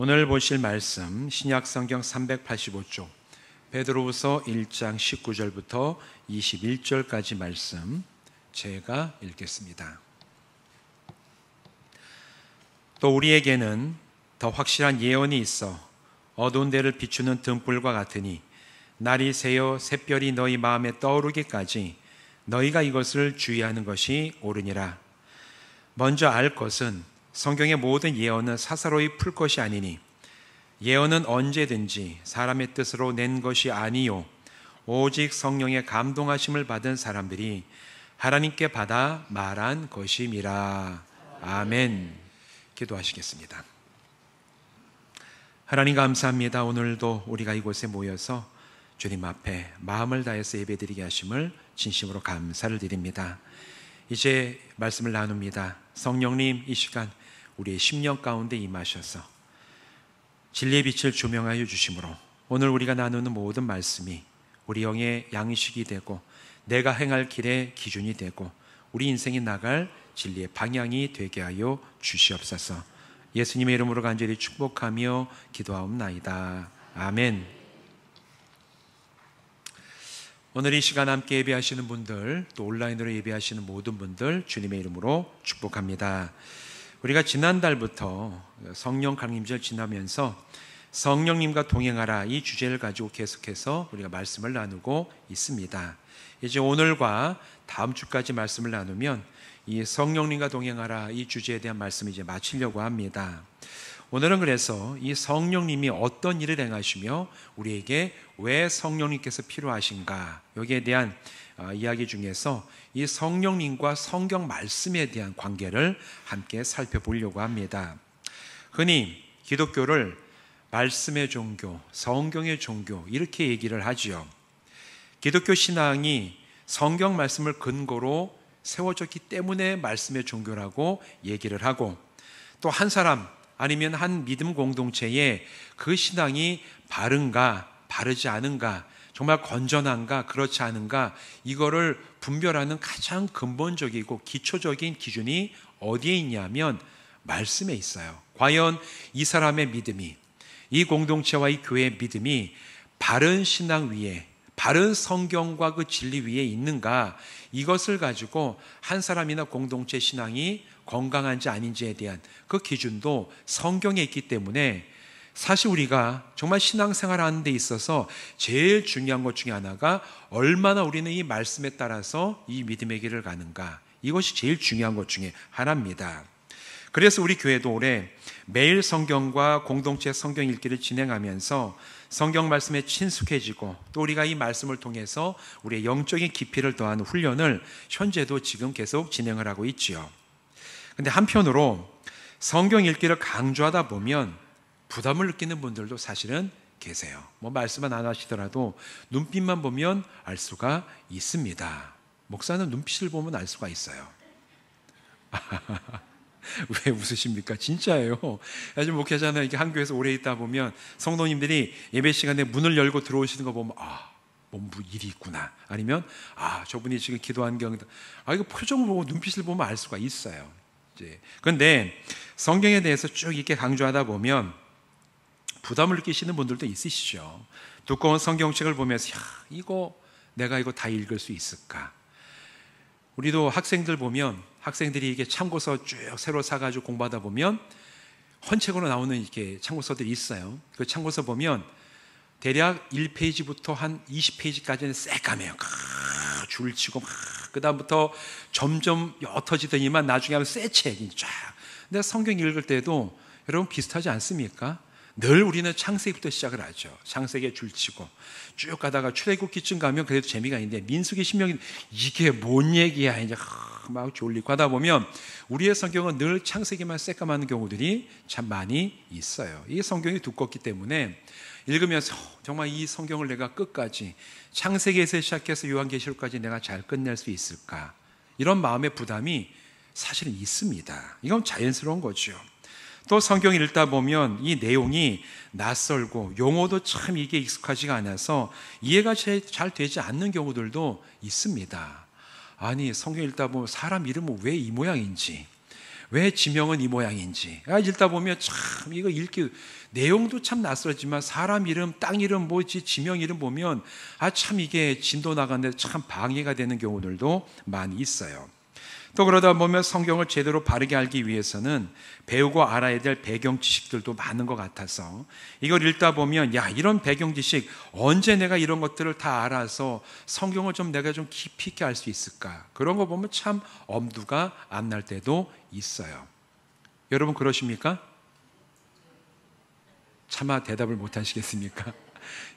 오늘 보실 말씀 신약성경 385쪽 베드로후서 1장 19절부터 21절까지 말씀 제가 읽겠습니다. 또 우리에게는 더 확실한 예언이 있어 어두운 데를 비추는 등불과 같으니 날이 새어 샛별이 너희 마음에 떠오르기까지 너희가 이것을 주의하는 것이 옳으니라. 먼저 알 것은 성경의 모든 예언은 사사로이 풀 것이 아니니 예언은 언제든지 사람의 뜻으로 낸 것이 아니요 오직 성령의 감동하심을 받은 사람들이 하나님께 받아 말한 것임이라. 아멘. 기도하시겠습니다. 하나님 감사합니다. 오늘도 우리가 이곳에 모여서 주님 앞에 마음을 다해서 예배드리게 하심을 진심으로 감사를 드립니다. 이제 말씀을 나눕니다. 성령님, 이 시간 우리의 심령 가운데 임하셔서 진리의 빛을 조명하여 주심으로 오늘 우리가 나누는 모든 말씀이 우리 영의 양식이 되고 내가 행할 길의 기준이 되고 우리 인생이 나갈 진리의 방향이 되게 하여 주시옵소서. 예수님의 이름으로 간절히 축복하며 기도하옵나이다. 아멘. 오늘 이 시간 함께 예배하시는 분들, 또 온라인으로 예배하시는 모든 분들 주님의 이름으로 축복합니다. 우리가 지난달부터 성령 강림절 지나면서 성령님과 동행하라 이 주제를 가지고 계속해서 우리가 말씀을 나누고 있습니다. 이제 오늘과 다음 주까지 말씀을 나누면 이 성령님과 동행하라 이 주제에 대한 말씀을 이제 마치려고 합니다. 오늘은 그래서 이 성령님이 어떤 일을 행하시며 우리에게 왜 성령님께서 필요하신가, 여기에 대한 이야기 중에서 이 성령님과 성경 말씀에 대한 관계를 함께 살펴보려고 합니다. 흔히 기독교를 말씀의 종교, 성경의 종교 이렇게 얘기를 하지요. 기독교 신앙이 성경 말씀을 근거로 세워졌기 때문에 말씀의 종교라고 얘기를 하고, 또 한 사람 아니면 한 믿음 공동체에 그 신앙이 바른가 바르지 않은가, 정말 건전한가 그렇지 않은가, 이거를 분별하는 가장 근본적이고 기초적인 기준이 어디에 있냐면 말씀에 있어요. 과연 이 사람의 믿음이, 이 공동체와 이 교회의 믿음이 바른 신앙 위에, 바른 성경과 그 진리 위에 있는가, 이것을 가지고 한 사람이나 공동체 신앙이 건강한지 아닌지에 대한 그 기준도 성경에 있기 때문에, 사실 우리가 정말 신앙생활 하는 데 있어서 제일 중요한 것 중에 하나가 얼마나 우리는 이 말씀에 따라서 이 믿음의 길을 가는가, 이것이 제일 중요한 것 중에 하나입니다. 그래서 우리 교회도 올해 매일 성경과 공동체 성경 읽기를 진행하면서 성경 말씀에 친숙해지고, 또 우리가 이 말씀을 통해서 우리의 영적인 깊이를 더하는 훈련을 현재도 지금 계속 진행을 하고 있지요. 근데 한편으로 성경 읽기를 강조하다 보면 부담을 느끼는 분들도 사실은 계세요. 뭐 말씀은 안 하시더라도 눈빛만 보면 알 수가 있습니다. 목사는 눈빛을 보면 알 수가 있어요. 왜 웃으십니까? 진짜예요. 요즘 목회자는 이렇게 한 교회에서 오래 있다 보면 성도님들이 예배 시간에 문을 열고 들어오시는 거 보면 뭔 일이 있구나, 아니면 저분이 지금 기도하는 경우다, 이거 표정을 보고 눈빛을 보면 알 수가 있어요. 그런데 성경에 대해서 쭉 이렇게 강조하다 보면 부담을 느끼시는 분들도 있으시죠. 두꺼운 성경책을 보면서 내가 이거 다 읽을 수 있을까? 우리도 학생들 보면, 학생들이 이게 참고서 쭉 새로 사가지고 공부하다 보면 헌책으로 나오는 이렇게 참고서들이 있어요. 그 참고서 보면 대략 1페이지부터 한 20페이지까지는 새까매요. 줄을 치고 그 다음부터 점점 옅어지더니만 나중에 하면 새 책이 쫙. 근데 성경 읽을 때도 여러분 비슷하지 않습니까? 늘 우리는 창세기부터 시작을 하죠. 창세기에 줄치고 쭉 가다가 출애굽기쯤 가면 그래도 재미가 있는데, 민수기, 신명기 이게 뭔 얘기야 이제 막 졸리고 하다 보면 우리의 성경은 늘 창세기만 새까마는 경우들이 참 많이 있어요. 이 성경이 두껍기 때문에 읽으면서 정말 이 성경을 내가 끝까지 창세기에서 시작해서 요한계시록까지 내가 잘 끝낼 수 있을까, 이런 마음의 부담이 사실은 있습니다. 이건 자연스러운 거죠. 또 성경 읽다 보면 이 내용이 낯설고 용어도 참 이게 익숙하지가 않아서 이해가 잘 되지 않는 경우들도 있습니다. 아니, 성경 읽다 보면 사람 이름은 왜 이 모양인지, 왜 지명은 이 모양인지. 읽다 보면 참 이거 읽기 내용도 참 낯설지만 사람 이름, 땅 이름, 뭐지 지명 이름 보면 참 이게 진도 나가는데 참 방해가 되는 경우들도 많이 있어요. 또 그러다 보면 성경을 제대로 바르게 알기 위해서는 배우고 알아야 될 배경 지식들도 많은 것 같아서 이걸 읽다 보면 이런 배경 지식 언제 내가 이런 것들을 다 알아서 성경을 좀 내가 좀 깊이 있게 알 수 있을까? 그런 거 보면 참 엄두가 안 날 때도 있어요. 여러분 그러십니까? 차마 대답을 못 하시겠습니까?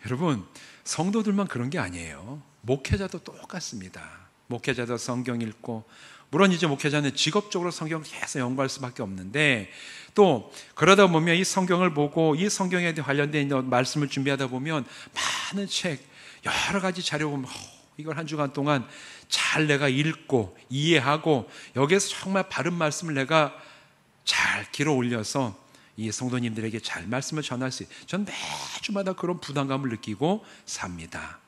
여러분 성도들만 그런 게 아니에요. 목회자도 똑같습니다. 목회자도 성경 읽고, 물론 이제 목회자는 직업적으로 성경을 계속 연구할 수밖에 없는데, 또 그러다 보면 이 성경을 보고 이 성경에 관련된 말씀을 준비하다 보면 많은 책, 여러 가지 자료 보면 이걸 한 주간 동안 잘 내가 읽고 이해하고 여기에서 정말 바른 말씀을 내가 잘 길어 올려서 이 성도님들에게 잘 말씀을 전할 수 있어요. 전 매주마다 그런 부담감을 느끼고 삽니다.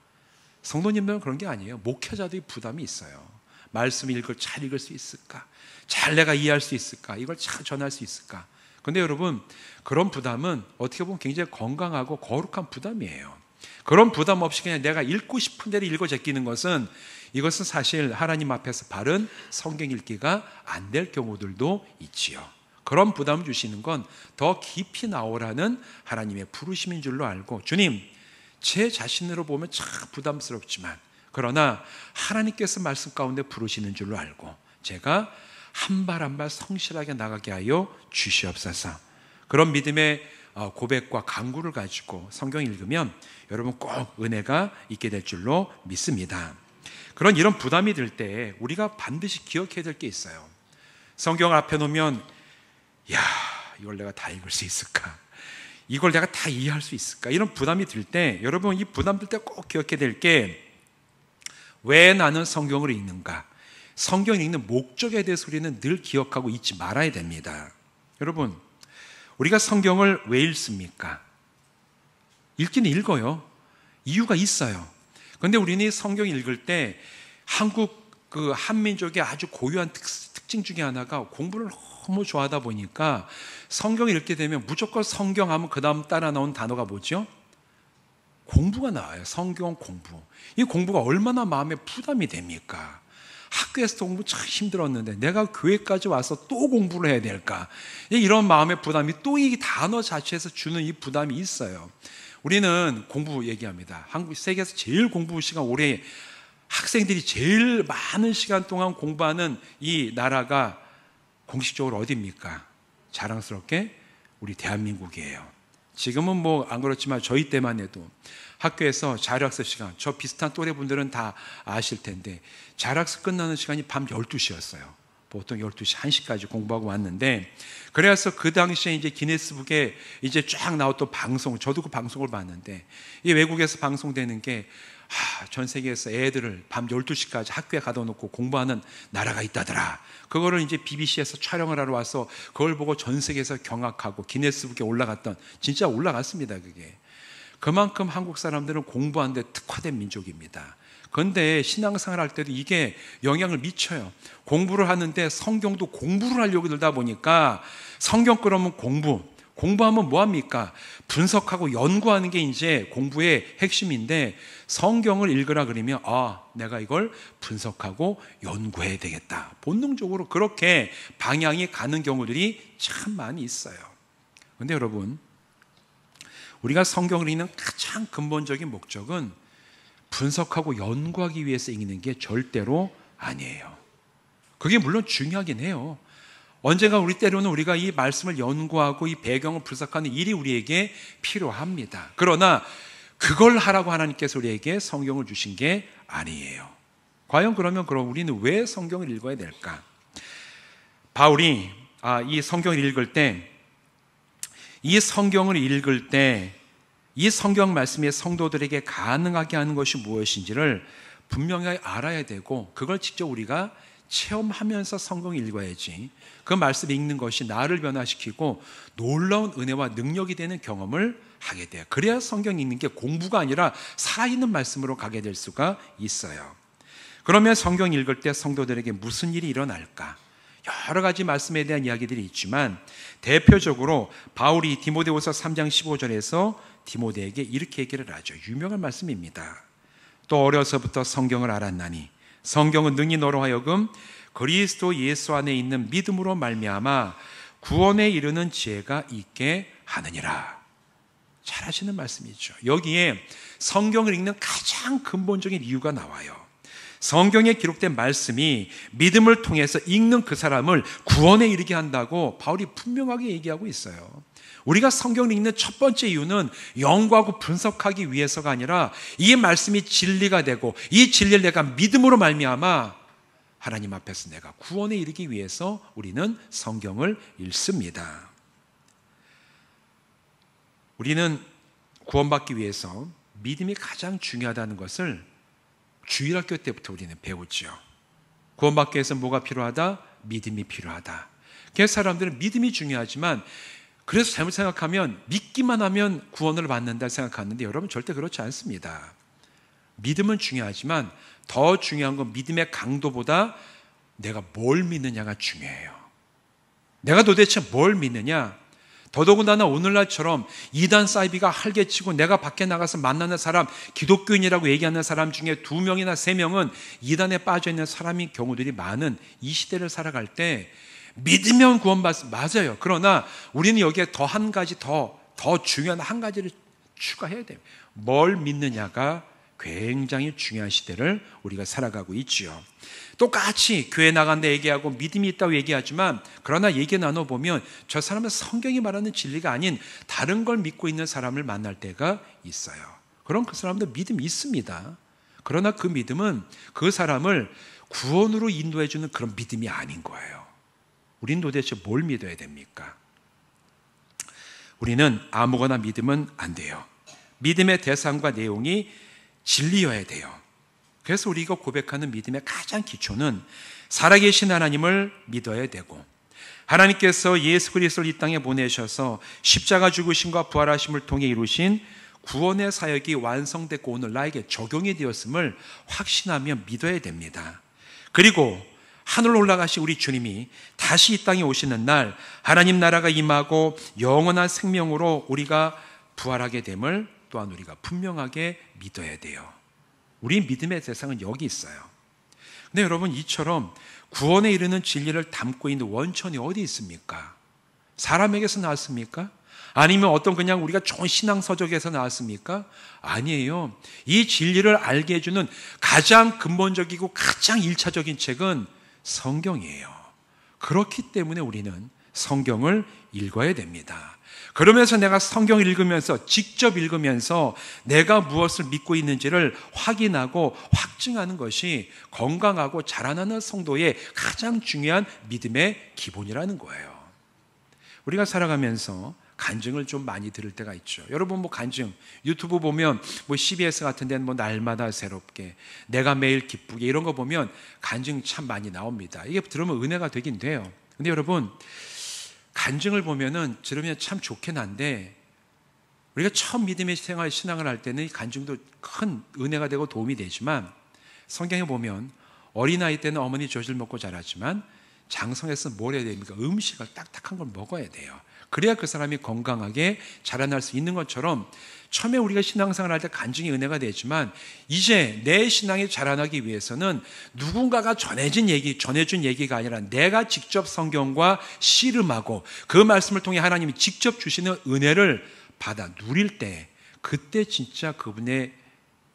성도님들은 그런 게 아니에요. 목회자도 이 부담이 있어요. 말씀 잘 읽을 수 있을까? 잘 내가 이해할 수 있을까? 이걸 잘 전할 수 있을까? 근데 여러분 그런 부담은 어떻게 보면 굉장히 건강하고 거룩한 부담이에요. 그런 부담 없이 그냥 내가 읽고 싶은 대로 읽어 제끼는 것은, 이것은 사실 하나님 앞에서 바른 성경 읽기가 안 될 경우들도 있지요. 그런 부담을 주시는 건 더 깊이 나오라는 하나님의 부르심인 줄로 알고, 주님 제 자신으로 보면 참 부담스럽지만 그러나 하나님께서 말씀 가운데 부르시는 줄로 알고 제가 한 발 한 발 성실하게 나가게 하여 주시옵소서. 그런 믿음의 고백과 간구를 가지고 성경 읽으면 여러분 꼭 은혜가 있게 될 줄로 믿습니다. 이런 부담이 들 때 우리가 반드시 기억해야 될 게 있어요. 성경을 앞에 놓으면 이걸 내가 다 읽을 수 있을까? 이걸 내가 다 이해할 수 있을까? 이런 부담이 들 때 여러분 이 부담 들 때 꼭 기억해야 될 게, 왜 나는 성경을 읽는가? 성경 읽는 목적에 대해서 우리는 늘 기억하고 잊지 말아야 됩니다. 여러분 우리가 성경을 왜 읽습니까? 읽기는 읽어요. 이유가 있어요. 그런데 우리는 성경 읽을 때 한국 한민족의 아주 고유한 특징 중에 하나가 공부를 너무 좋아하다 보니까 성경을 읽게 되면 무조건 성경하면 그 다음 따라 나온 단어가 뭐죠? 공부가 나와요. 성경 공부. 이 공부가 얼마나 마음에 부담이 됩니까? 학교에서도 공부 참 힘들었는데 내가 교회까지 와서 또 공부를 해야 될까? 이런 마음의 부담이 또 이 단어 자체에서 주는 이 부담이 있어요. 우리는 공부 얘기합니다. 한국 세계에서 제일 공부 시간 오래, 학생들이 제일 많은 시간 동안 공부하는 이 나라가 공식적으로 어디입니까? 자랑스럽게 우리 대한민국이에요. 지금은 뭐 안 그렇지만 저희 때만 해도 학교에서 자율학습 시간, 저 비슷한 또래 분들은 다 아실 텐데 자율학습 끝나는 시간이 밤 12시였어요. 보통 12시, 1시까지 공부하고 왔는데, 그래서 그 당시에 이제 기네스북에 이제 쫙 나왔던 방송, 저도 그 방송을 봤는데, 이 외국에서 방송되는 게 전 세계에서 애들을 밤 12시까지 학교에 가둬놓고 공부하는 나라가 있다더라. 그거를 이제 BBC에서 촬영을 하러 와서 그걸 보고 전 세계에서 경악하고 기네스북에 올라갔던, 진짜 올라갔습니다. 그게. 그만큼 한국 사람들은 공부하는 데 특화된 민족입니다. 그런데 신앙생활 할 때도 이게 영향을 미쳐요. 공부를 하는데 성경도 공부를 하려고 들다 보니까 성경 끌어오면 공부하면 뭐합니까? 분석하고 연구하는 게 이제 공부의 핵심인데, 성경을 읽으라 그러면 내가 이걸 분석하고 연구해야 되겠다. 본능적으로 그렇게 방향이 가는 경우들이 참 많이 있어요. 그런데 여러분, 우리가 성경을 읽는 가장 근본적인 목적은 분석하고 연구하기 위해서 읽는 게 절대로 아니에요. 그게 물론 중요하긴 해요. 언젠가 때로는 우리가 이 말씀을 연구하고 이 배경을 분석하는 일이 우리에게 필요합니다. 그러나 그걸 하라고 하나님께서 우리에게 성경을 주신 게 아니에요. 과연 그럼 우리는 왜 성경을 읽어야 될까? 바울이 이 성경을 읽을 때, 이 성경을 읽을 때 이 성경 말씀이 성도들에게 가능하게 하는 것이 무엇인지를 분명히 알아야 되고, 그걸 직접 우리가 체험하면서 성경을 읽어야지 그 말씀 읽는 것이 나를 변화시키고 놀라운 은혜와 능력이 되는 경험을 하게 돼요. 그래야 성경 읽는 게 공부가 아니라 살아있는 말씀으로 가게 될 수가 있어요. 그러면 성경 읽을 때 성도들에게 무슨 일이 일어날까? 여러 가지 말씀에 대한 이야기들이 있지만 대표적으로 바울이 디모데후서 3장 15절에서 디모데에게 이렇게 얘기를 하죠. 유명한 말씀입니다. 또 어려서부터 성경을 알았나니 성경은 능히 너로 하여금 그리스도 예수 안에 있는 믿음으로 말미암아 구원에 이르는 지혜가 있게 하느니라. 잘 하시는 말씀이죠. 여기에 성경을 읽는 가장 근본적인 이유가 나와요. 성경에 기록된 말씀이 믿음을 통해서 읽는 그 사람을 구원에 이르게 한다고 바울이 분명하게 얘기하고 있어요. 우리가 성경을 읽는 첫 번째 이유는 연구하고 분석하기 위해서가 아니라 이 말씀이 진리가 되고 이 진리를 내가 믿음으로 말미암아 하나님 앞에서 내가 구원에 이르기 위해서 우리는 성경을 읽습니다. 우리는 구원받기 위해서 믿음이 가장 중요하다는 것을 주일학교 때부터 우리는 배우죠. 구원받기 위해서 뭐가 필요하다? 믿음이 필요하다. 그래서 사람들은 믿음이 중요하지만 그래서 잘못 생각하면 믿기만 하면 구원을 받는다 생각하는데 여러분 절대 그렇지 않습니다. 믿음은 중요하지만 더 중요한 건 믿음의 강도보다 내가 뭘 믿느냐가 중요해요. 내가 도대체 뭘 믿느냐? 더더군다나 오늘날처럼 이단 사이비가 활개치고 내가 밖에 나가서 만나는 사람, 기독교인이라고 얘기하는 사람 중에 2명이나 3명은 이단에 빠져있는 사람인 경우들이 많은 이 시대를 살아갈 때 믿으면 구원받습니다. 맞아요. 그러나 우리는 여기에 더 한 가지 더 중요한 한 가지를 추가해야 돼요. 뭘 믿느냐가 굉장히 중요한 시대를 우리가 살아가고 있지요. 똑같이 교회 나간다 얘기하고 믿음이 있다고 얘기하지만 그러나 얘기 나눠보면 저 사람은 성경이 말하는 진리가 아닌 다른 걸 믿고 있는 사람을 만날 때가 있어요. 그럼 그 사람도 믿음이 있습니다. 그러나 그 믿음은 그 사람을 구원으로 인도해주는 그런 믿음이 아닌 거예요. 우린 도대체 뭘 믿어야 됩니까? 우리는 아무거나 믿으면 안 돼요. 믿음의 대상과 내용이 진리여야 돼요. 그래서 우리가 고백하는 믿음의 가장 기초는 살아계신 하나님을 믿어야 되고 하나님께서 예수 그리스도를 이 땅에 보내셔서 십자가 죽으심과 부활하심을 통해 이루신 구원의 사역이 완성됐고 오늘 나에게 적용이 되었음을 확신하며 믿어야 됩니다. 그리고 하늘로 올라가신 우리 주님이 다시 이 땅에 오시는 날 하나님 나라가 임하고 영원한 생명으로 우리가 부활하게 됨을 또한 우리가 분명하게 믿어야 돼요. 우리 믿음의 대상은 여기 있어요. 근데 여러분 이처럼 구원에 이르는 진리를 담고 있는 원천이 어디 있습니까? 사람에게서 나왔습니까? 아니면 어떤 그냥 우리가 좋은 신앙서적에서 나왔습니까? 아니에요. 이 진리를 알게 해주는 가장 근본적이고 가장 1차적인 책은 성경이에요. 그렇기 때문에 우리는 성경을 읽어야 됩니다. 그러면서 내가 성경을 읽으면서 직접 읽으면서 내가 무엇을 믿고 있는지를 확인하고 확증하는 것이 건강하고 자라나는 성도의 가장 중요한 믿음의 기본이라는 거예요. 우리가 살아가면서 간증을 좀 많이 들을 때가 있죠. 여러분 간증 유튜브 보면 CBS 같은 데는 날마다 새롭게 내가 매일 기쁘게 이런 거 보면 간증 참 많이 나옵니다. 이게 들으면 은혜가 되긴 돼요. 근데 여러분 간증을 보면은 들으면 참 좋긴 한데 우리가 처음 믿음의 신앙을 할 때는 이 간증도 큰 은혜가 되고 도움이 되지만 성경에 보면 어린아이 때는 어머니 젖을 먹고 자라지만 장성에서 뭘 해야 됩니까? 음식을 딱딱한 걸 먹어야 돼요. 그래야 그 사람이 건강하게 자라날 수 있는 것처럼 처음에 우리가 신앙생활 할 때 간증이 은혜가 되지만 이제 내 신앙이 자라나기 위해서는 누군가가 전해준 얘기가 아니라 내가 직접 성경과 씨름하고 그 말씀을 통해 하나님이 직접 주시는 은혜를 받아 누릴 때 그때 진짜 그분의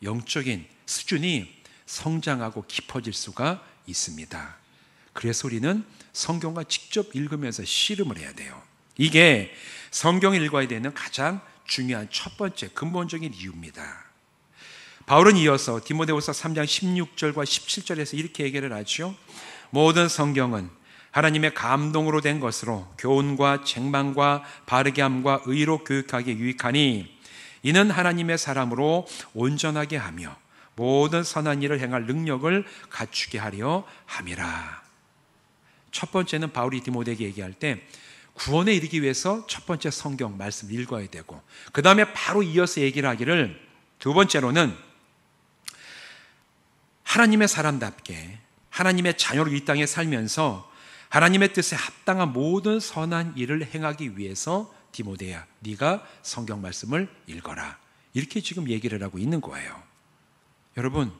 영적인 수준이 성장하고 깊어질 수가 있습니다. 그래서 우리는 성경과 직접 읽으면서 씨름을 해야 돼요. 이게 성경을 읽어야 되는 가장 중요한 첫 번째 근본적인 이유입니다. 바울은 이어서 디모데후서 3장 16절과 17절에서 이렇게 얘기를 하죠. 모든 성경은 하나님의 감동으로 된 것으로 교훈과 책망과 바르게 함과 의로 교육하기에 유익하니 이는 하나님의 사람으로 온전하게 하며 모든 선한 일을 행할 능력을 갖추게 하려 함이라. 첫 번째는 바울이 디모데에게 얘기할 때 구원에 이르기 위해서 첫 번째 성경 말씀 읽어야 되고 그 다음에 바로 이어서 얘기를 하기를 두 번째로는 하나님의 사람답게 하나님의 자녀로 이 땅에 살면서 하나님의 뜻에 합당한 모든 선한 일을 행하기 위해서 디모데야, 네가 성경 말씀을 읽어라. 이렇게 지금 얘기를 하고 있는 거예요. 여러분,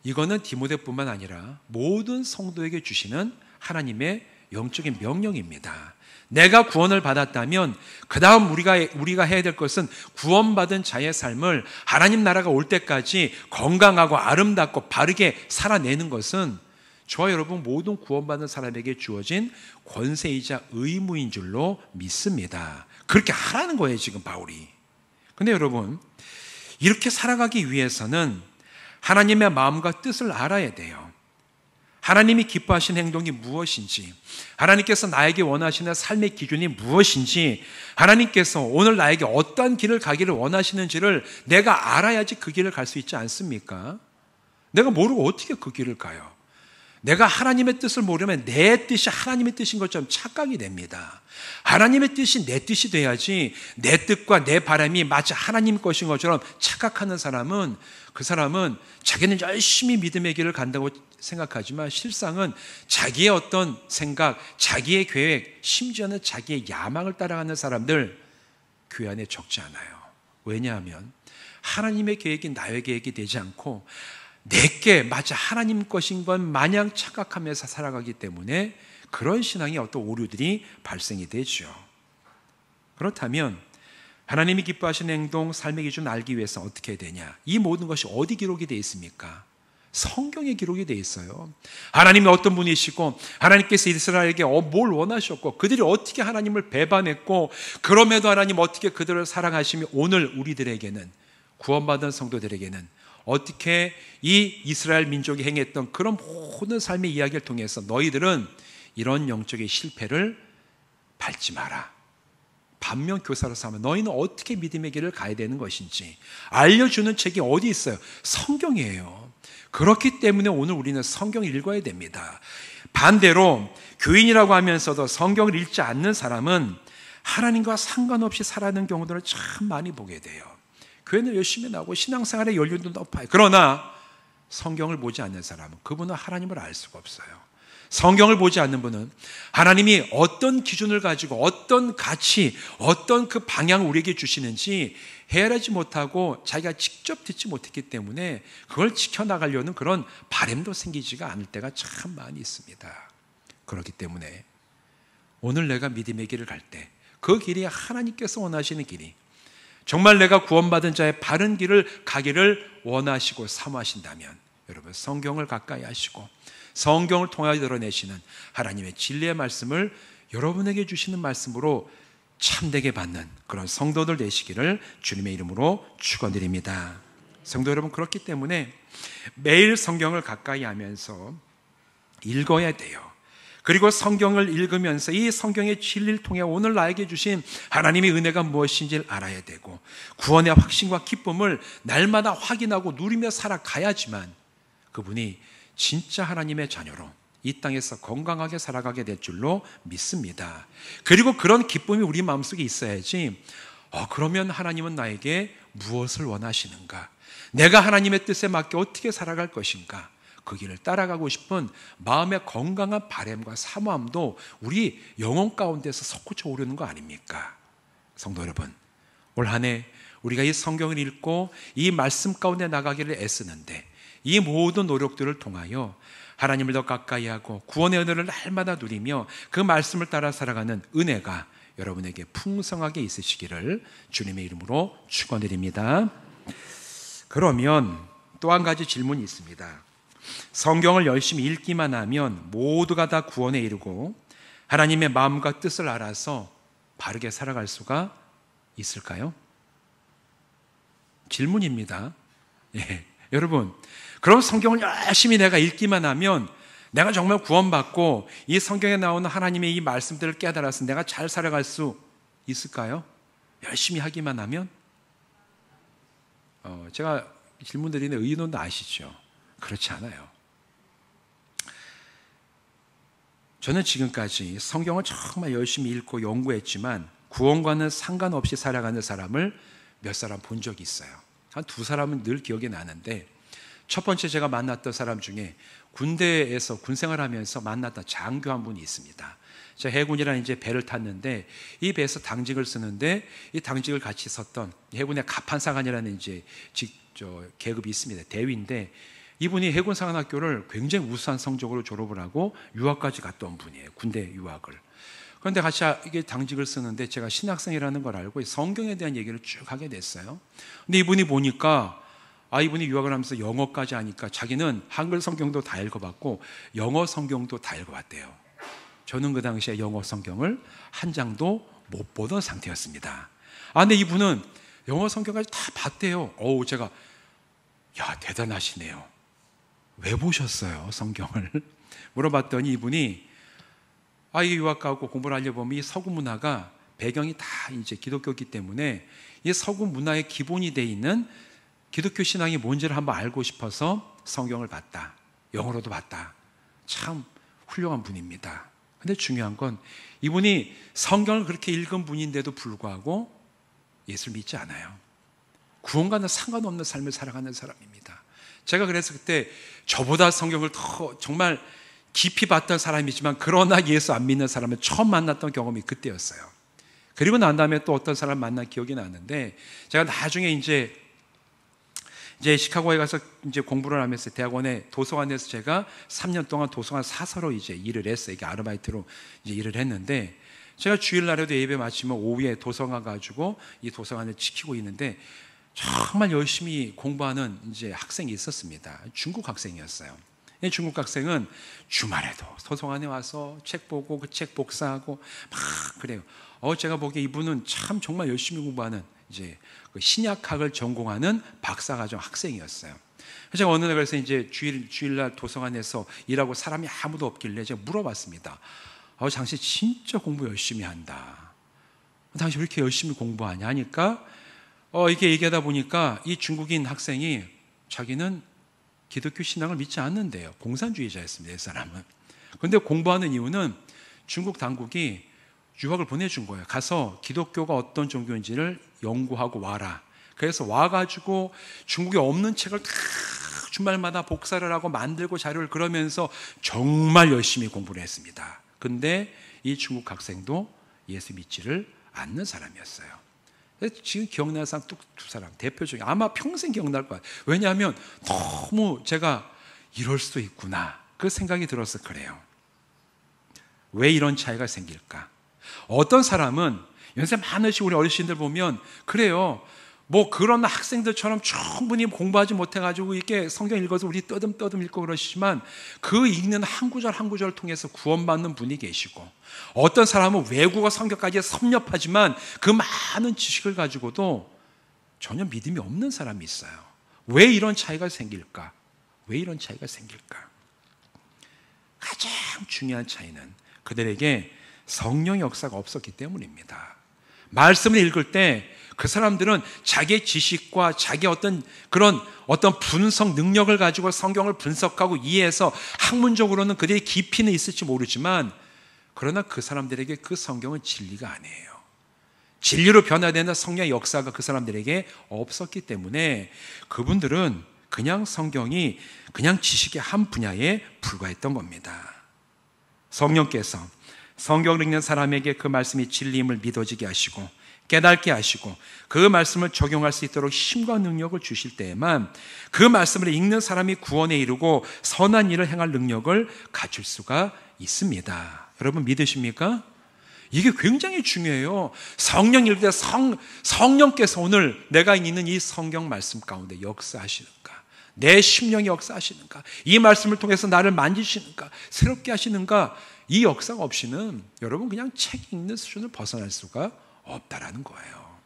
이거는 디모데뿐만 아니라 모든 성도에게 주시는 하나님의 영적인 명령입니다. 내가 구원을 받았다면 그 다음 우리가 해야 될 것은 구원받은 자의 삶을 하나님 나라가 올 때까지 건강하고 아름답고 바르게 살아내는 것은 저와 여러분 모든 구원받은 사람에게 주어진 권세이자 의무인 줄로 믿습니다. 그렇게 하라는 거예요, 지금 바울이. 근데 여러분, 이렇게 살아가기 위해서는 하나님의 마음과 뜻을 알아야 돼요. 하나님이 기뻐하시는 행동이 무엇인지, 하나님께서 나에게 원하시는 삶의 기준이 무엇인지, 하나님께서 오늘 나에게 어떤 길을 가기를 원하시는지를 내가 알아야지 그 길을 갈 수 있지 않습니까? 내가 모르고 어떻게 그 길을 가요? 내가 하나님의 뜻을 모르면 내 뜻이 하나님의 뜻인 것처럼 착각이 됩니다. 하나님의 뜻이 내 뜻이 돼야지 내 뜻과 내 바람이 마치 하나님 것인 것처럼 착각하는 사람은, 그 사람은 자기는 열심히 믿음의 길을 간다고 생각하지만 실상은 자기의 어떤 생각, 자기의 계획, 심지어는 자기의 야망을 따라가는 사람들 교회 안에 적지 않아요. 왜냐하면 하나님의 계획이 나의 계획이 되지 않고 내게 마치 하나님 것인 건 마냥 착각하면서 살아가기 때문에 그런 신앙의 어떤 오류들이 발생이 되죠. 그렇다면 하나님이 기뻐하시는 행동, 삶의 기준을 알기 위해서 어떻게 해야 되냐? 이 모든 것이 어디 기록이 되어 있습니까? 성경에 기록이 되어 있어요. 하나님이 어떤 분이시고 하나님께서 이스라엘에게 뭘 원하셨고 그들이 어떻게 하나님을 배반했고 그럼에도 하나님 어떻게 그들을 사랑하시며 오늘 우리들에게는, 구원받은 성도들에게는 어떻게 이 이스라엘 민족이 행했던 그런 모든 삶의 이야기를 통해서 너희들은 이런 영적인 실패를 밟지 마라. 반면 교사로 삼아 너희는 어떻게 믿음의 길을 가야 되는 것인지 알려주는 책이 어디 있어요? 성경이에요. 그렇기 때문에 오늘 우리는 성경을 읽어야 됩니다. 반대로 교인이라고 하면서도 성경을 읽지 않는 사람은 하나님과 상관없이 살아가는 경우들을 참 많이 보게 돼요. 교회는 열심히 나오고 신앙생활의 연륜도 높아요. 그러나 성경을 보지 않는 사람은 그분은 하나님을 알 수가 없어요. 성경을 보지 않는 분은 하나님이 어떤 기준을 가지고 어떤 가치, 어떤 그 방향을 우리에게 주시는지 헤아리지 못하고 자기가 직접 듣지 못했기 때문에 그걸 지켜나가려는 그런 바람도 생기지가 않을 때가 참 많이 있습니다. 그렇기 때문에 오늘 내가 믿음의 길을 갈 때 그 길이 하나님께서 원하시는 길이, 정말 내가 구원받은 자의 바른 길을 가기를 원하시고 사모하신다면 여러분 성경을 가까이 하시고 성경을 통하여 드러내시는 하나님의 진리의 말씀을 여러분에게 주시는 말씀으로 참되게 받는 그런 성도들 되시기를 주님의 이름으로 축원드립니다. 성도 여러분, 그렇기 때문에 매일 성경을 가까이 하면서 읽어야 돼요. 그리고 성경을 읽으면서 이 성경의 진리를 통해 오늘 나에게 주신 하나님의 은혜가 무엇인지를 알아야 되고 구원의 확신과 기쁨을 날마다 확인하고 누리며 살아가야지만 그분이 진짜 하나님의 자녀로 이 땅에서 건강하게 살아가게 될 줄로 믿습니다. 그리고 그런 기쁨이 우리 마음속에 있어야지 그러면 하나님은 나에게 무엇을 원하시는가? 내가 하나님의 뜻에 맞게 어떻게 살아갈 것인가? 그 길을 따라가고 싶은 마음의 건강한 바람과 사모함도 우리 영혼 가운데서 솟구쳐 오르는 거 아닙니까? 성도 여러분, 올 한 해 우리가 이 성경을 읽고 이 말씀 가운데 나가기를 애쓰는데 이 모든 노력들을 통하여 하나님을 더 가까이 하고 구원의 은혜를 날마다 누리며 그 말씀을 따라 살아가는 은혜가 여러분에게 풍성하게 있으시기를 주님의 이름으로 축원드립니다. 그러면 또 한 가지 질문이 있습니다. 성경을 열심히 읽기만 하면 모두가 다 구원에 이르고 하나님의 마음과 뜻을 알아서 바르게 살아갈 수가 있을까요? 질문입니다. 예. 여러분, 그럼 성경을 열심히 내가 읽기만 하면 내가 정말 구원받고 이 성경에 나오는 하나님의 이 말씀들을 깨달아서 내가 잘 살아갈 수 있을까요? 열심히 하기만 하면? 제가 질문 드리는 의도는 아시죠? 그렇지 않아요. 저는 지금까지 성경을 정말 열심히 읽고 연구했지만 구원과는 상관없이 살아가는 사람을 몇 사람 본 적이 있어요. 한 두 사람은 늘 기억이 나는데 첫 번째 제가 만났던 사람 중에 군대에서 군생활하면서 만났던 장교 한 분이 있습니다. 제가 해군이라는 이제 배를 탔는데 이 배에서 당직을 쓰는데 이 당직을 같이 썼던 해군의 갑판사관이라는 이제 계급이 있습니다. 대위인데 이분이 해군사관학교를 굉장히 우수한 성적으로 졸업을 하고 유학까지 갔던 분이에요. 군대 유학을. 그런데 같이 이게 당직을 쓰는데 제가 신학생이라는 걸 알고 성경에 대한 얘기를 쭉 하게 됐어요. 근데 이분이 보니까 이분이 유학을 하면서 영어까지 하니까 자기는 한글 성경도 다 읽어봤고 영어 성경도 다 읽어봤대요. 저는 그 당시에 영어 성경을 한 장도 못 보던 상태였습니다. 근데 이분은 영어 성경까지 다 봤대요. 제가 대단하시네요. 왜 보셨어요, 성경을? 물어봤더니 이분이 이게 유학 가고 공부를 하려고 보면 이 서구 문화가 배경이 다 이제 기독교이기 때문에 이 서구 문화의 기본이 돼 있는 기독교 신앙이 뭔지를 한번 알고 싶어서 성경을 봤다. 영어로도 봤다. 참 훌륭한 분입니다. 근데 중요한 건 이분이 성경을 그렇게 읽은 분인데도 불구하고 예수를 믿지 않아요. 구원과는 상관없는 삶을 살아가는 사람입니다. 제가 그래서 그때 저보다 성경을 더 정말 깊이 봤던 사람이지만 그러나 예수 안 믿는 사람을 처음 만났던 경험이 그때였어요. 그리고 난 다음에 또 어떤 사람 만난 기억이 나는데 제가 나중에 이제 시카고에 가서 이제 공부를 하면서 대학원에 도서관에서 제가 3년 동안 도서관 사서로 이제 일을 했어요. 이게 아르바이트로 이제 일을 했는데 제가 주일날에도 예배 마치면 오후에 도서관 가지고 이 도서관을 지키고 있는데 정말 열심히 공부하는 이제 학생이 있었습니다. 중국 학생이었어요. 이 중국 학생은 주말에도 도서관에 와서 책 보고 그 책 복사하고 막 그래요. 제가 보기에 이분은 참 정말 열심히 공부하는 이제 그 신약학을 전공하는 박사과정 학생이었어요. 제가 어느 날 그래서 이제 주일날 도서관에서 일하고 사람이 아무도 없길래 제가 물어봤습니다. 당신 진짜 공부 열심히 한다. 당신 왜 이렇게 열심히 공부하냐 하니까 이렇게 얘기하다 보니까 이 중국인 학생이 자기는 기독교 신앙을 믿지 않는데요. 공산주의자였습니다. 이 사람은. 그런데 공부하는 이유는 중국 당국이 유학을 보내준 거예요. 가서 기독교가 어떤 종교인지를 연구하고 와라. 그래서 와가지고 중국에 없는 책을 다 주말마다 복사를 하고 만들고 자료를 그러면서 정말 열심히 공부를 했습니다. 근데 이 중국 학생도 예수 믿지를 않는 사람이었어요. 지금 기억나는 사람 두 사람 대표적인 아마 평생 기억날 거예요. 왜냐하면 너무 제가 이럴 수도 있구나 그 생각이 들어서 그래요. 왜 이런 차이가 생길까? 어떤 사람은 연세 많으신 우리 어르신들 보면 그래요. 뭐 그런 학생들처럼 충분히 공부하지 못해가지고 이렇게 성경 읽어서 우리 떠듬떠듬 읽고 그러시지만 그 읽는 한 구절 한 구절을 통해서 구원받는 분이 계시고 어떤 사람은 외국어 성경까지 섭렵하지만 그 많은 지식을 가지고도 전혀 믿음이 없는 사람이 있어요. 왜 이런 차이가 생길까? 왜 이런 차이가 생길까? 가장 중요한 차이는 그들에게 성령의 역사가 없었기 때문입니다. 말씀을 읽을 때 그 사람들은 자기의 지식과 자기의 어떤 분석 능력을 가지고 성경을 분석하고 이해해서 학문적으로는 그들의 깊이는 있을지 모르지만 그러나 그 사람들에게 그 성경은 진리가 아니에요. 진리로 변화되는 성령의 역사가 그 사람들에게 없었기 때문에 그분들은 그냥 성경이 그냥 지식의 한 분야에 불과했던 겁니다. 성령께서 성경을 읽는 사람에게 그 말씀이 진리임을 믿어지게 하시고 깨닫게 하시고 그 말씀을 적용할 수 있도록 힘과 능력을 주실 때에만 그 말씀을 읽는 사람이 구원에 이르고 선한 일을 행할 능력을 갖출 수가 있습니다. 여러분 믿으십니까? 이게 굉장히 중요해요. 성령 읽을 때 성령께서 오늘 내가 있는 이 성경 말씀 가운데 역사하시는가? 내 심령이 역사하시는가? 이 말씀을 통해서 나를 만지시는가? 새롭게 하시는가? 이 역사가 없이는 여러분 그냥 책 읽는 수준을 벗어날 수가 없다라는 거예요.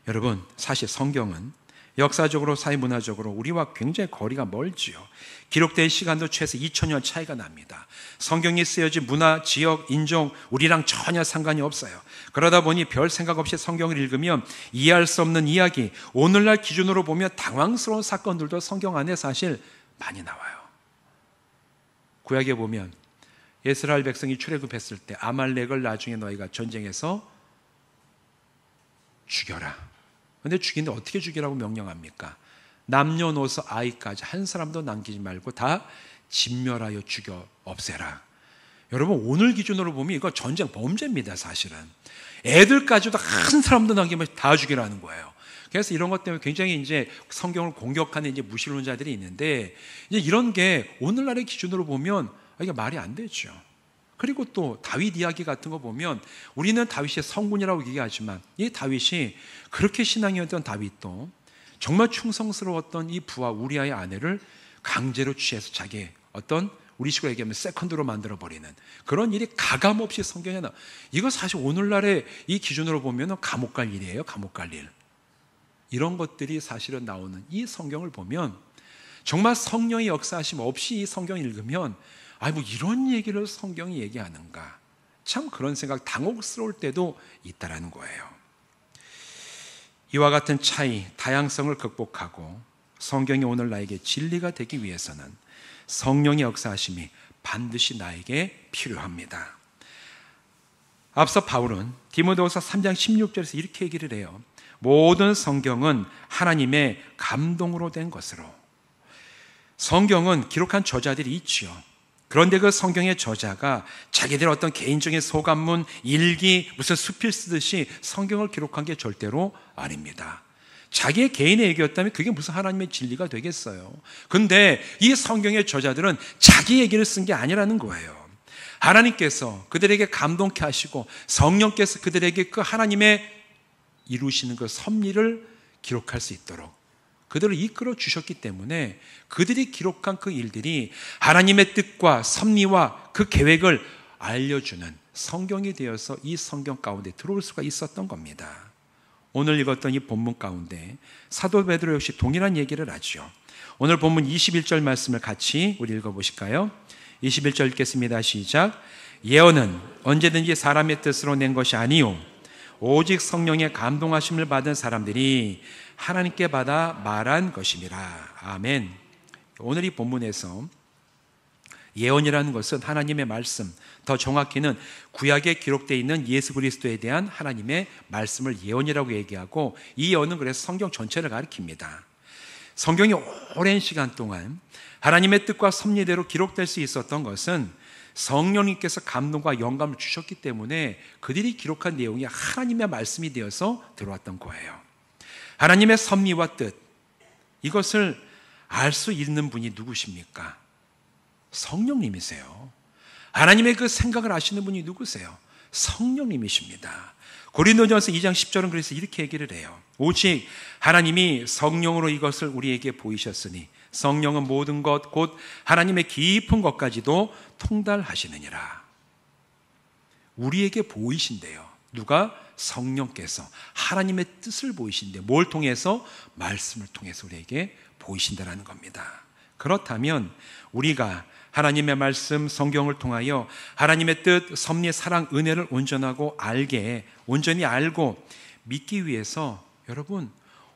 여러분 사실 성경은 역사적으로 사회문화적으로 우리와 굉장히 거리가 멀지요. 기록된 시간도 최소 2000년 차이가 납니다. 성경이 쓰여진 문화, 지역, 인종 우리랑 전혀 상관이 없어요. 그러다 보니 별 생각 없이 성경을 읽으면 이해할 수 없는 이야기, 오늘날 기준으로 보면 당황스러운 사건들도 성경 안에 사실 많이 나와요. 구약에 보면 이스라엘 백성이 출애굽했을 때 아말렉을 나중에 너희가 전쟁에서 죽여라. 그런데 죽이는데 어떻게 죽이라고 명령합니까? 남녀노소 아이까지 한 사람도 남기지 말고 다 진멸하여 죽여 없애라. 여러분, 오늘 기준으로 보면 이거 전쟁 범죄입니다. 사실은 애들까지도 한 사람도 남기면 다 죽이라는 거예요. 그래서 이런 것 때문에 굉장히 이제 성경을 공격하는 이제 무신론자들이 있는데, 이제 이런 게 오늘날의 기준으로 보면 이게 말이 안 되죠. 그리고 또 다윗 이야기 같은 거 보면 우리는 다윗의 성군이라고 얘기하지만 이 다윗이 그렇게 신앙이었던 다윗도 정말 충성스러웠던 이 부하 우리아의 아내를 강제로 취해서 자기의 어떤, 우리 식으로 얘기하면 세컨드로 만들어버리는 그런 일이 가감없이 성경에 나와. 이거 사실 오늘날의 이 기준으로 보면 감옥 갈 일이에요. 감옥 갈 일. 이런 것들이 사실은 나오는 이 성경을 보면 정말 성령의 역사하심 없이 이 성경을 읽으면 뭐 이런 얘기를 성경이 얘기하는가, 참 그런 생각, 당혹스러울 때도 있다라는 거예요. 이와 같은 차이, 다양성을 극복하고 성경이 오늘 나에게 진리가 되기 위해서는 성령의 역사하심이 반드시 나에게 필요합니다. 앞서 바울은 디모데후서 3장 16절에서 이렇게 얘기를 해요. 모든 성경은 하나님의 감동으로 된 것으로. 성경은 기록한 저자들이 있지요. 그런데 그 성경의 저자가 자기들의 어떤 개인적인 소감문, 일기, 무슨 수필 쓰듯이 성경을 기록한 게 절대로 아닙니다. 자기의 개인의 얘기였다면 그게 무슨 하나님의 진리가 되겠어요. 근데 이 성경의 저자들은 자기 얘기를 쓴 게 아니라는 거예요. 하나님께서 그들에게 감동케 하시고 성령께서 그들에게 그 하나님의 이루시는 그 섭리를 기록할 수 있도록 그들을 이끌어 주셨기 때문에 그들이 기록한 그 일들이 하나님의 뜻과 섭리와 그 계획을 알려주는 성경이 되어서 이 성경 가운데 들어올 수가 있었던 겁니다. 오늘 읽었던 이 본문 가운데 사도 베드로 역시 동일한 얘기를 하죠. 오늘 본문 21절 말씀을 같이 우리 읽어보실까요? 21절 읽겠습니다. 시작. 예언은 언제든지 사람의 뜻으로 낸 것이 아니요 오직 성령의 감동하심을 받은 사람들이 하나님께 받아 말한 것임이라. 아멘. 오늘 이 본문에서 예언이라는 것은 하나님의 말씀, 더 정확히는 구약에 기록되어 있는 예수 그리스도에 대한 하나님의 말씀을 예언이라고 얘기하고, 이 예언은 그래서 성경 전체를 가리킵니다. 성경이 오랜 시간 동안 하나님의 뜻과 섭리대로 기록될 수 있었던 것은 성령님께서 감동과 영감을 주셨기 때문에 그들이 기록한 내용이 하나님의 말씀이 되어서 들어왔던 거예요. 하나님의 섭리와 뜻, 이것을 알 수 있는 분이 누구십니까? 성령님이세요. 하나님의 그 생각을 아시는 분이 누구세요? 성령님이십니다. 고린도전서 2장 10절은 그래서 이렇게 얘기를 해요. 오직 하나님이 성령으로 이것을 우리에게 보이셨으니 성령은 모든 것 곧 하나님의 깊은 것까지도 통달하시느니라. 우리에게 보이신대요. 누가? 성령께서 하나님의 뜻을 보이신대. 뭘 통해서? 말씀을 통해서 우리에게 보이신다라는 겁니다. 그렇다면 우리가 하나님의 말씀, 성경을 통하여 하나님의 뜻, 섭리, 사랑, 은혜를 온전히 알고 믿기 위해서 여러분,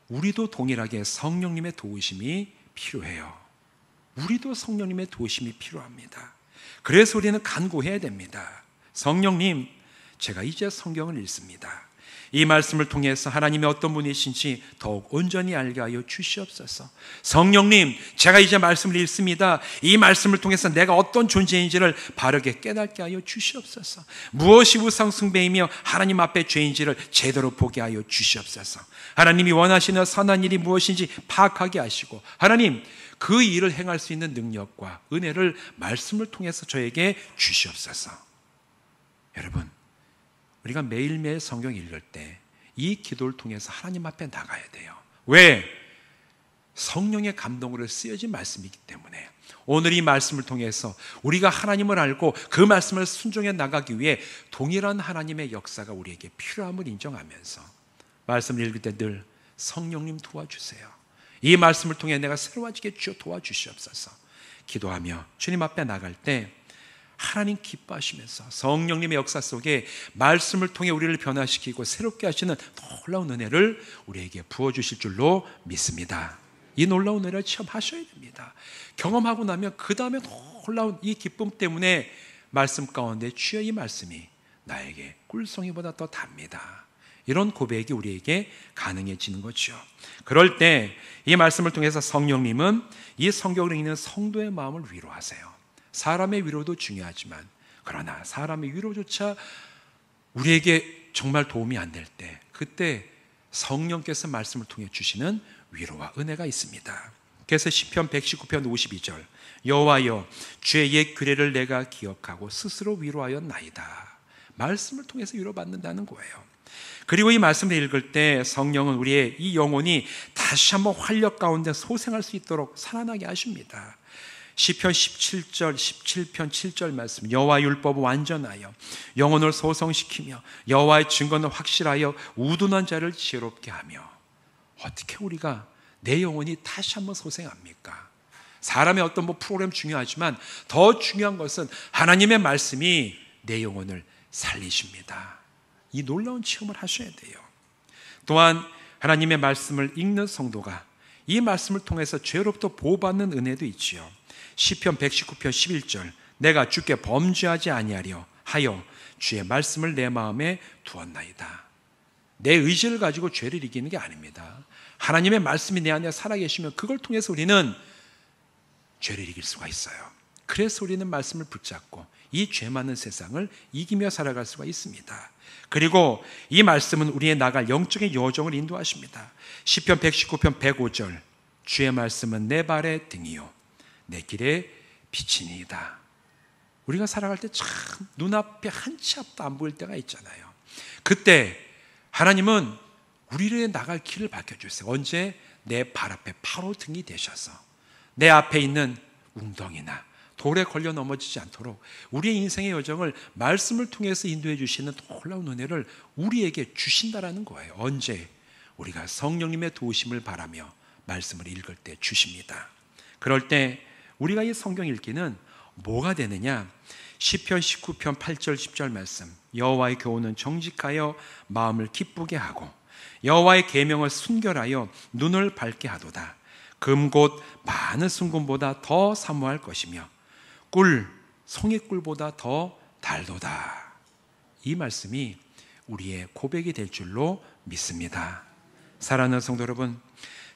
우리도 동일하게 성령님의 도우심이 필요해요. 우리도 성령님의 도우심이 필요합니다. 그래서 우리는 간구해야 됩니다. 성령님, 제가 이제 성경을 읽습니다. 이 말씀을 통해서 하나님의 어떤 분이신지 더욱 온전히 알게 하여 주시옵소서. 성령님, 제가 이제 말씀을 읽습니다. 이 말씀을 통해서 내가 어떤 존재인지를 바르게 깨닫게 하여 주시옵소서. 무엇이 우상 숭배이며 하나님 앞에 죄인지를 제대로 보게 하여 주시옵소서. 하나님이 원하시는 선한 일이 무엇인지 파악하게 하시고, 하나님, 그 일을 행할 수 있는 능력과 은혜를 말씀을 통해서 저에게 주시옵소서. 여러분, 우리가 매일매일 성경 읽을 때 이 기도를 통해서 하나님 앞에 나가야 돼요. 왜? 성령의 감동으로 쓰여진 말씀이기 때문에. 오늘 이 말씀을 통해서 우리가 하나님을 알고 그 말씀을 순종해 나가기 위해 동일한 하나님의 역사가 우리에게 필요함을 인정하면서 말씀을 읽을 때 늘 성령님 도와주세요. 이 말씀을 통해 내가 새로워지게 주여 도와주시옵소서. 기도하며 주님 앞에 나갈 때 하나님 기뻐하시면서 성령님의 역사 속에 말씀을 통해 우리를 변화시키고 새롭게 하시는 놀라운 은혜를 우리에게 부어주실 줄로 믿습니다. 이 놀라운 은혜를 체험하셔야 됩니다. 경험하고 나면 그 다음에 놀라운 이 기쁨 때문에 말씀 가운데 주여 이 말씀이 나에게 꿀송이보다 더 답니다. 이런 고백이 우리에게 가능해지는 거죠. 그럴 때 이 말씀을 통해서 성령님은 이 성경을 읽는 성도의 마음을 위로하세요. 사람의 위로도 중요하지만 그러나 사람의 위로조차 우리에게 정말 도움이 안 될 때, 그때 성령께서 말씀을 통해 주시는 위로와 은혜가 있습니다. 그래서 시편 119편 52절, 여호와여 주의 옛 규례를 내가 기억하고 스스로 위로하였나이다. 말씀을 통해서 위로받는다는 거예요. 그리고 이 말씀을 읽을 때 성령은 우리의 이 영혼이 다시 한번 활력 가운데 소생할 수 있도록 살아나게 하십니다. 시편 17편 7절 말씀, 여호와 율법은 완전하여 영혼을 소성시키며 여호와의 증거는 확실하여 우둔한 자를 지혜롭게 하며. 어떻게 우리가 내 영혼이 다시 한번 소생합니까? 사람의 어떤 프로그램 중요하지만 더 중요한 것은 하나님의 말씀이 내 영혼을 살리십니다. 이 놀라운 체험을 하셔야 돼요. 또한 하나님의 말씀을 읽는 성도가 이 말씀을 통해서 죄로부터 보호받는 은혜도 있지요. 시편 119편 11절, 내가 주께 범죄하지 아니하려 하여 주의 말씀을 내 마음에 두었나이다. 내 의지를 가지고 죄를 이기는 게 아닙니다. 하나님의 말씀이 내 안에 살아계시면 그걸 통해서 우리는 죄를 이길 수가 있어요. 그래서 우리는 말씀을 붙잡고 이 죄 많은 세상을 이기며 살아갈 수가 있습니다. 그리고 이 말씀은 우리의 나갈 영적인 여정을 인도하십니다. 시편 119편 105절, 주의 말씀은 내 발의 등이요 내 길의 빛이니이다. 우리가 살아갈 때 참 눈앞에 한 치 앞도 안 보일 때가 있잖아요. 그때 하나님은 우리를 나갈 길을 밝혀주세요. 언제? 내 발 앞에 바로 등이 되셔서 내 앞에 있는 웅덩이나 돌에 걸려 넘어지지 않도록 우리의 인생의 여정을 말씀을 통해서 인도해 주시는 놀라운 은혜를 우리에게 주신다라는 거예요. 언제? 우리가 성령님의 도우심을 바라며 말씀을 읽을 때 주십니다. 그럴 때 우리가 이 성경 읽기는 뭐가 되느냐? 시편 19편 8절 10절 말씀, 여호와의 교훈은 정직하여 마음을 기쁘게 하고 여호와의 계명을 순결하여 눈을 밝게 하도다. 금 곧 많은 순금보다 더 사모할 것이며 꿀, 송이꿀보다 더 달도다. 이 말씀이 우리의 고백이 될 줄로 믿습니다. 사랑하는 성도 여러분,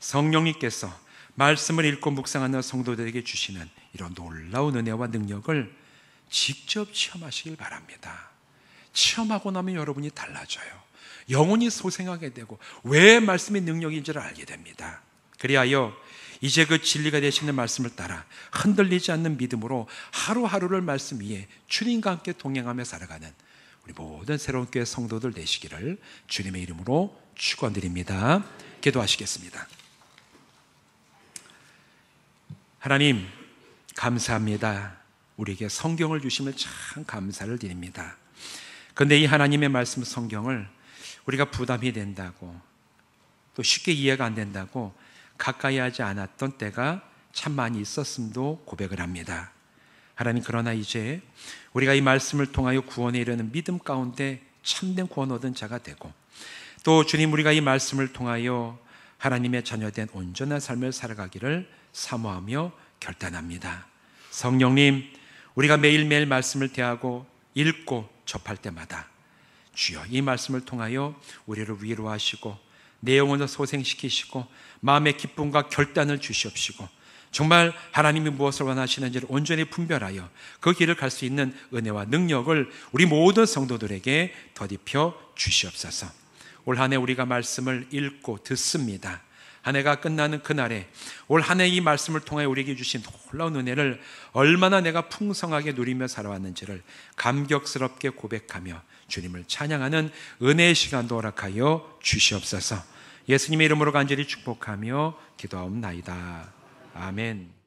성령님께서 말씀을 읽고 묵상하는 성도들에게 주시는 이런 놀라운 은혜와 능력을 직접 체험하시길 바랍니다. 체험하고 나면 여러분이 달라져요. 영혼이 소생하게 되고 왜 말씀의 능력인지를 알게 됩니다. 그리하여 이제 그 진리가 되시는 말씀을 따라 흔들리지 않는 믿음으로 하루하루를 말씀 위에 주님과 함께 동행하며 살아가는 우리 모든 새로운 교회 성도들 되시기를 주님의 이름으로 축원드립니다. 기도하시겠습니다. 하나님, 감사합니다. 우리에게 성경을 주시면 참 감사를 드립니다. 그런데 이 하나님의 말씀 성경을 우리가 부담이 된다고 또 쉽게 이해가 안 된다고 가까이 하지 않았던 때가 참 많이 있었음도 고백을 합니다. 하나님, 그러나 이제 우리가 이 말씀을 통하여 구원에 이르는 믿음 가운데 참된 구원 얻은 자가 되고 또 주님, 우리가 이 말씀을 통하여 하나님의 자녀된 온전한 삶을 살아가기를 사모하며 결단합니다. 성령님, 우리가 매일매일 말씀을 대하고 읽고 접할 때마다 주여 이 말씀을 통하여 우리를 위로하시고 내 영혼을 소생시키시고 마음의 기쁨과 결단을 주시옵시고 정말 하나님이 무엇을 원하시는지를 온전히 분별하여 그 길을 갈 수 있는 은혜와 능력을 우리 모든 성도들에게 더입혀 주시옵소서. 올 한 해 우리가 말씀을 읽고 듣습니다. 한 해가 끝나는 그날에 올 한 해 이 말씀을 통해 우리에게 주신 놀라운 은혜를 얼마나 내가 풍성하게 누리며 살아왔는지를 감격스럽게 고백하며 주님을 찬양하는 은혜의 시간도 허락하여 주시옵소서. 예수님의 이름으로 간절히 축복하며 기도하옵나이다. 아멘.